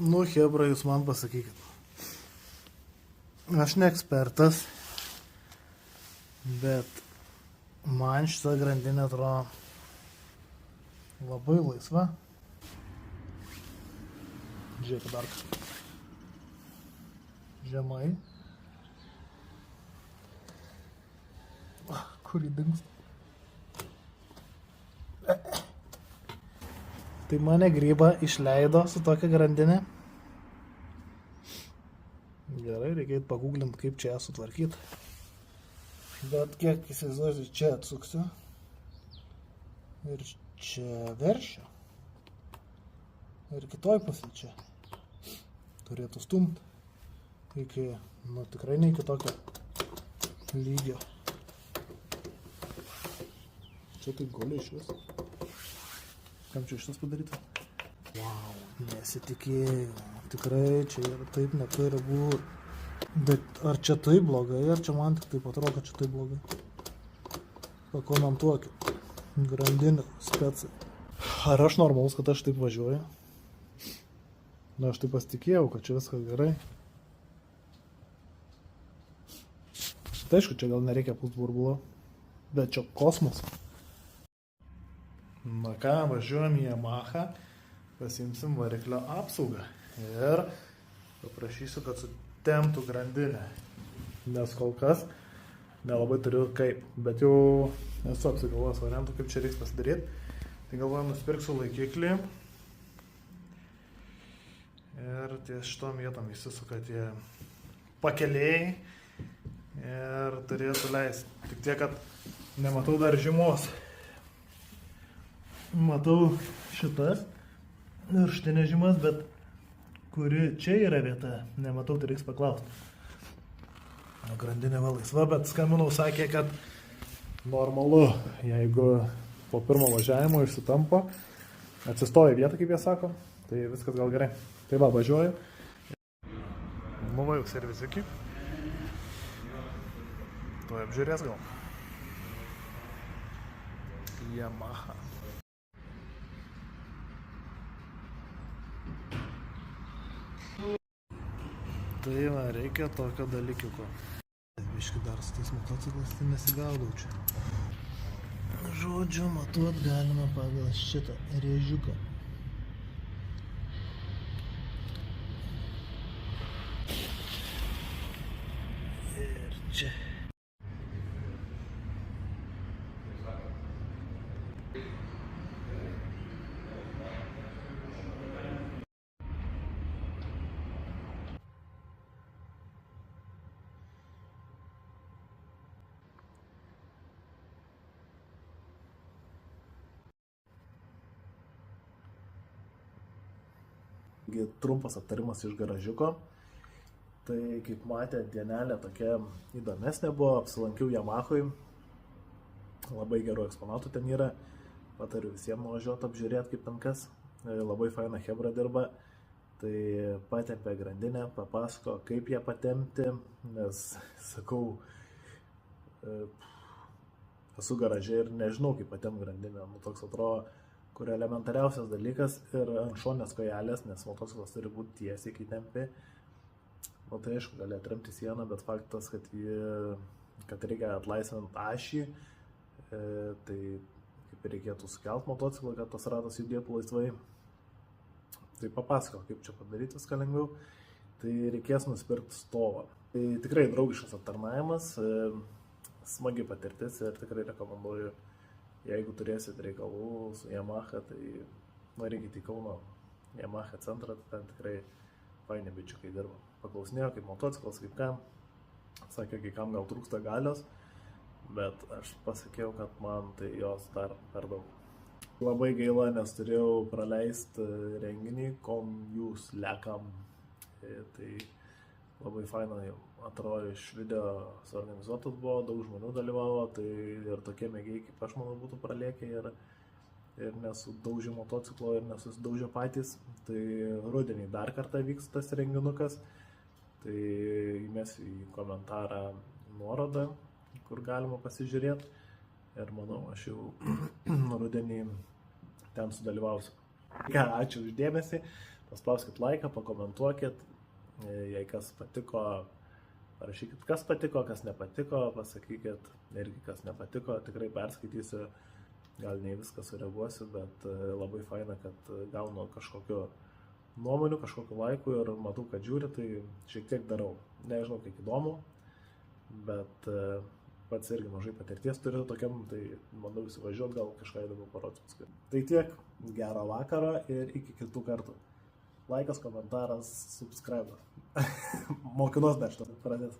Nu, hebra, jūs man pasakykit. Aš ne ekspertas, bet man šitą grandinę atrodo labai laisva. Žiūrėkit dar. Žemai. Kur įdings? Tai mane grybą išleido su tokia grandinė. Gerai, reikia paguglinti, kaip čia ją sutvarkyti. Bet kiek įsivaizduosiu, čia atsuksiu. Ir čia veršiu. Ir kitoj pusė čia. Turėtų stumti iki, nu tikrai ne iki tokio lygio. Čia taip guli iš vis. Kam čia šitas padaryta? Wow, nesitikėjau. Tikrai čia ir taip neturi būti. Bet ar čia taip blogai, ar čia man tik taip atrodo, kad čia taip blogai? Pakomentuokit. Grandinė, specai. Ar aš normalus, kad aš taip važiuoju? Na, aš taip pasitikėjau, kad čia viskas gerai. Tai aišku, čia gal nereikia pūst burbulo. Bet čia kosmos. Na ką, važiuojam į Yamaha. Pasiimsim variklio apsaugą. Ir paprašysiu, kad sutemptų grandinę. Nes kol kas nelabai turiu kaip. Bet jau esu apsigalvojęs variantų, kaip čia reiks pasidaryti. Tai galvoju, nusipirksiu laikiklį. Ir ties šitom vietom įsisuka tie pakelėjai. Ir turėtų leisti. Tik tiek, kad nematau dar žymos. Matau šitas viršutinės žymas, bet kuri čia yra vieta, nematau, tai reiks paklausti. Grandinė va laisva, bet skambinau, sakė, kad normalu, jeigu po pirmo važiavimo išsitampo, atsistoja vietą, kaip jie sako, tai viskas gal gerai. Tai va, važiuoju. Nuvajau servisikį. Tuoj apžiūrės gal. Yamaha. Tai va, reikia tokio dalykiuko. Biški dar su tais motociklas, tai nesigaudau čia. Žodžiu, matuot galima pagal šitą rėžiuką. Ir čia. Trumpas aptarimas iš garažiuko. Tai kaip matė, dienelė tokia įdomesnė buvo, apsilankiau Yamahoj. Labai gerų eksponatų ten yra. Patariu visiems nuvažiuoti apžiūrėti kaip ten kas. Labai faina hebra dirba. Tai patempė grandinę, papasako kaip ją patempti, nes sakau, esu garaže ir nežinau kaip patempti grandinę. Nu, toks atrodo, kur elementariausias dalykas ir ant šonės kojelės, nes motociklas turi būti tiesiai, kai tempi. O tai aišku, gali atremti sieną, bet faktas, kad reikia atlaisvinti ašį, tai kaip reikėtų sukelt motociklą, kad tas ratas judėtų laisvai. Tai papasako, kaip čia padaryti viską lengviau. Tai reikės nusipirkti stovą. Tai tikrai draugiškas aptarnavimas, smagi patirtis ir tikrai rekomenduoju. Jeigu turėsit reikalų su Yamaha, tai varykite į Kauno Yamaha centrą, ten tikrai faini bičiukai dirba. Paklausinėjo, kaip motociklas, kaip kam. Sakė, kai kam gal trūksta galios, bet aš pasakiau, kad man tai jos dar per daug. Labai gaila, nes turėjau praleisti renginį, kom jūs lekam. Tai labai fainai atrodo, iš video suorganizuotas buvo, daug žmonių dalyvavo, tai ir tokie mėgiai kaip aš manau būtų pralėkę ir nesudaužė motociklo ir nesusidaužė patys. Tai rudenį dar kartą vyks tas renginukas, tai įmesiu į komentarą nuorodą, kur galima pasižiūrėti ir manau, aš jau rudenį ten sudalyvausiu. Ačiū už dėmesį, paspauskit laiką, pakomentuokit, jei kas patiko, parašykit, kas patiko, kas nepatiko, pasakykit irgi, kas nepatiko, tikrai perskaitysiu, gal ne viską sureaguosiu, bet labai faina, kad gaunu kažkokiu nuomonių, kažkokiu laiku ir matau, kad žiūri, tai šiek tiek darau. Nežinau, kiek įdomu, bet pats irgi mažai patirties turiu tokiam, tai manau įsivažiuot, gal kažką įdomu parodžiu paskui. Tai tiek, gero vakaro ir iki kitų kartų. Laikas, komentaras, subscribe. Mokinos dar šitą pradės.